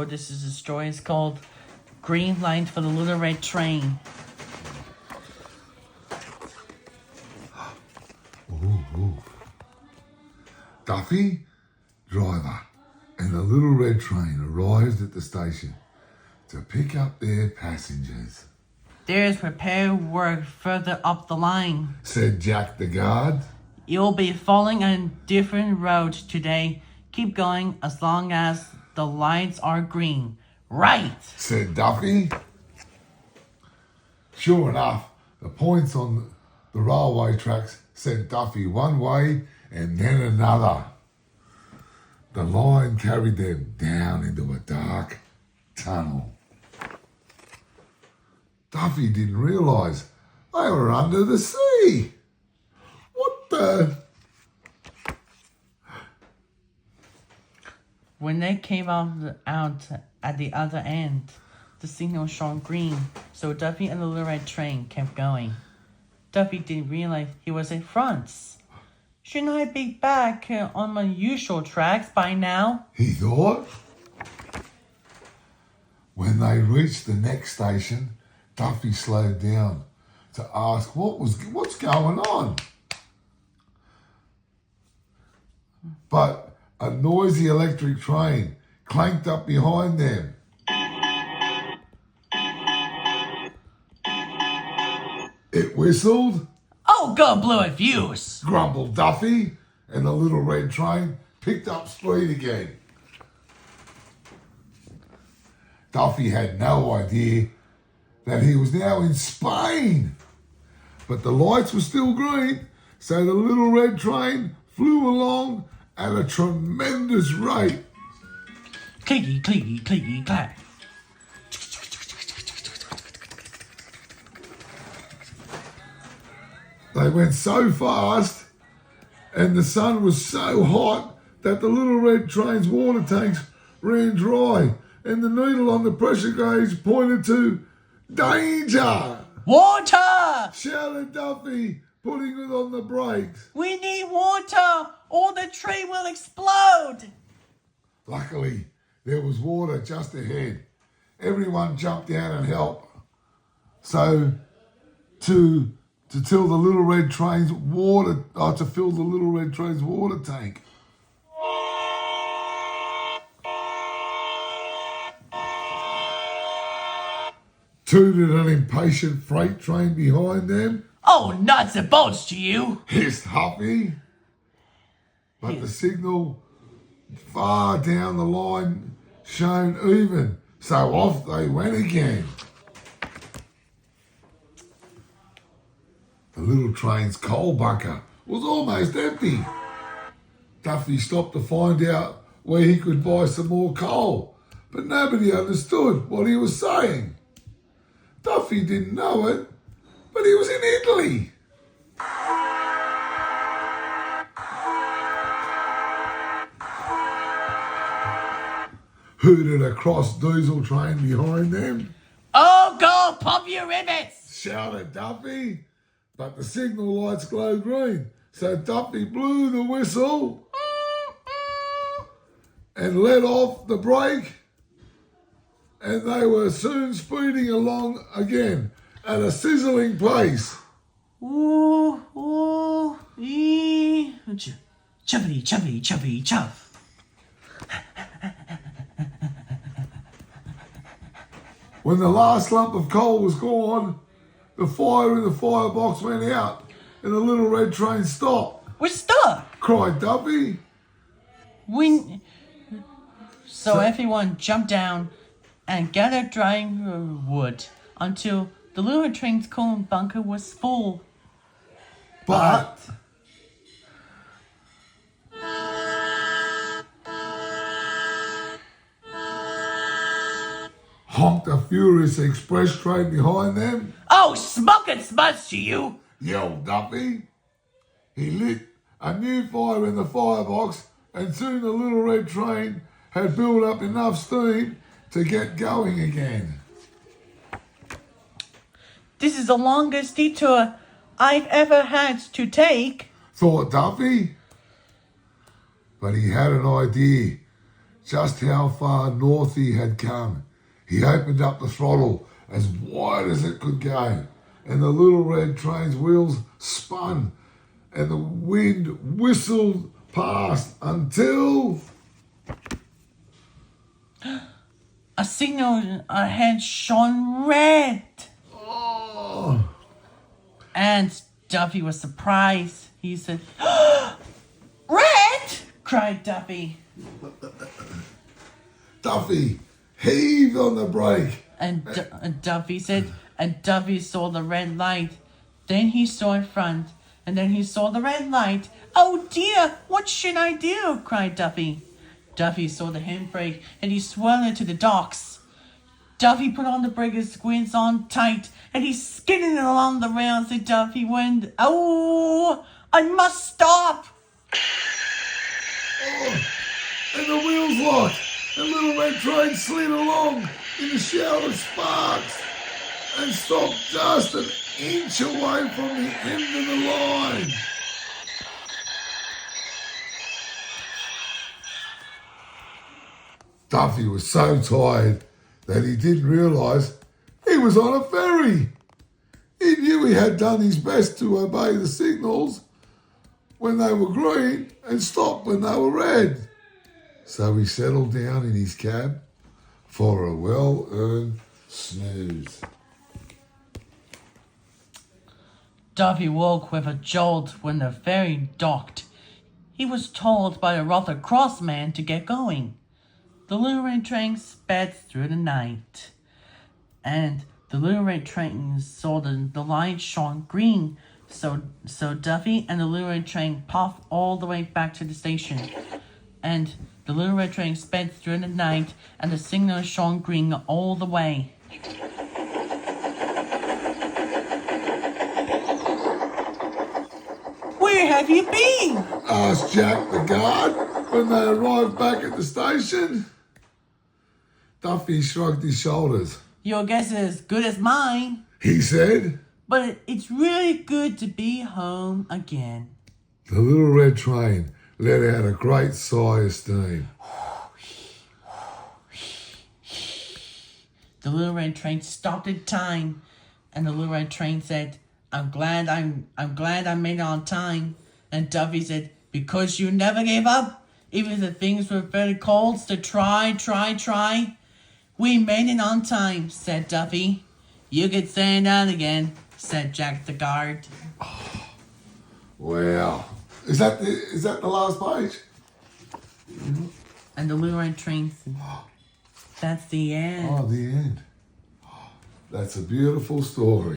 This is a story. It's called Green Light for the Little Red Train. Ooh. Duffy, driver, and the Little Red Train arrived at the station to pick up their passengers. There's repair work further up the line, said Jack the guard. You'll be following a different road today. Keep going as long as the lights are green. Right, said Duffy. Sure enough, the points on the railway tracks sent Duffy one way and then another. The line carried them down into a dark tunnel. Duffy didn't realise they were under the sea. What the? When they came out at the other end, the signal shone green, so Duffy and the Little Red Train kept going. Duffy didn't realize he was in France. Shouldn't I be back on my usual tracks by now? He thought. When they reached the next station, Duffy slowed down to ask what's going on. But a noisy electric train clanked up behind them. It whistled. Oh, go blow a fuse, grumbled Duffy, and the Little Red Train picked up speed again. Duffy had no idea that he was now in Spain, but the lights were still green, so the Little Red Train flew along at a tremendous rate. Clicky, clicky, clicky, clack. They went so fast and the sun was so hot that the Little Red Train's water tanks ran dry and the needle on the pressure gauge pointed to danger. Water! Shouted Duffy, putting it on the brakes. We need water or the train will explode. Luckily, there was water just ahead. Everyone jumped out and helped. So, to fill the Little Red Train's water tank. Tooted an impatient freight train behind them. Oh, nuts and bolts to you, hissed Huffy. But the signal far down the line shone even, so off they went again. The little train's coal bunker was almost empty. Duffy stopped to find out where he could buy some more coal, but nobody understood what he was saying. Duffy didn't know it, but he was in Italy. Hooted a cross diesel train behind them. Oh, go pop your rivets! Shouted Duffy. But the signal lights glowed green, so Duffy blew the whistle and let off the brake, and they were soon speeding along again at a sizzling pace. Ooh, ooh, ee, chuppity, chuppity, chuppity, chuff. When the last lump of coal was gone, the fire in the firebox went out and the Little Red Train stopped. We're stuck! Cried Duffy. So everyone jumped down and gathered dry wood until the Little Red Train's coal bunker was full. But honked a furious express train behind them. Oh, smoke and smudge to you! Yelled Duffy. He lit a new fire in the firebox and soon the Little Red Train had built up enough steam to get going again. This is the longest detour I've ever had to take, thought Duffy. But he had an idea. just how far north he had come. He opened up the throttle as wide as it could go, and the little red train's wheels spun, and the wind whistled past until... A signal ahead shone red. Oh, And Duffy was surprised. He said, "Red!" cried Duffy. Duffy heaved on the brake. And Duffy said, and Duffy saw the red light. Then he saw in front, and then he saw the red light. "Oh dear, what should I do?" cried Duffy. Duffy saw the handbrake, and he swung into the docks. Duffy put on the brake and squints on tight, and he skidded along the rails, and Duffy went, "Oh, I must stop!" Oh, and the wheels locked. The little red train slid along in a shower of sparks and stopped just an inch away from the end of the line. Duffy was so tired that he didn't realise he was on a ferry. He knew he had done his best to obey the signals when they were green and stop when they were red. So he settled down in his cab for a well-earned snooze. Duffy woke with a jolt when the ferry docked. He was told by a rather cross man to get going. The little red train sped through the night, and the little red train saw the light shone green. So Duffy and the little red train puffed all the way back to the station, and the little red train sped through the night, and the signal shone green all the way. "Where have you been?" Asked Jack the guard when they arrived back at the station. Duffy shrugged his shoulders. "Your guess is as good as mine, He said, but it's really good to be home again." the little red train let out a great sigh of steam. The little red train stopped in time, and the little red train said, I'm glad I made it on time." And Duffy said, "Because you never gave up, even if things were very cold, so try. We made it on time," said Duffy. "You can stand down again," said Jack the guard. Wow. Is that the last page? And the little red train said, "That's the end." Oh, the end. That's a beautiful story.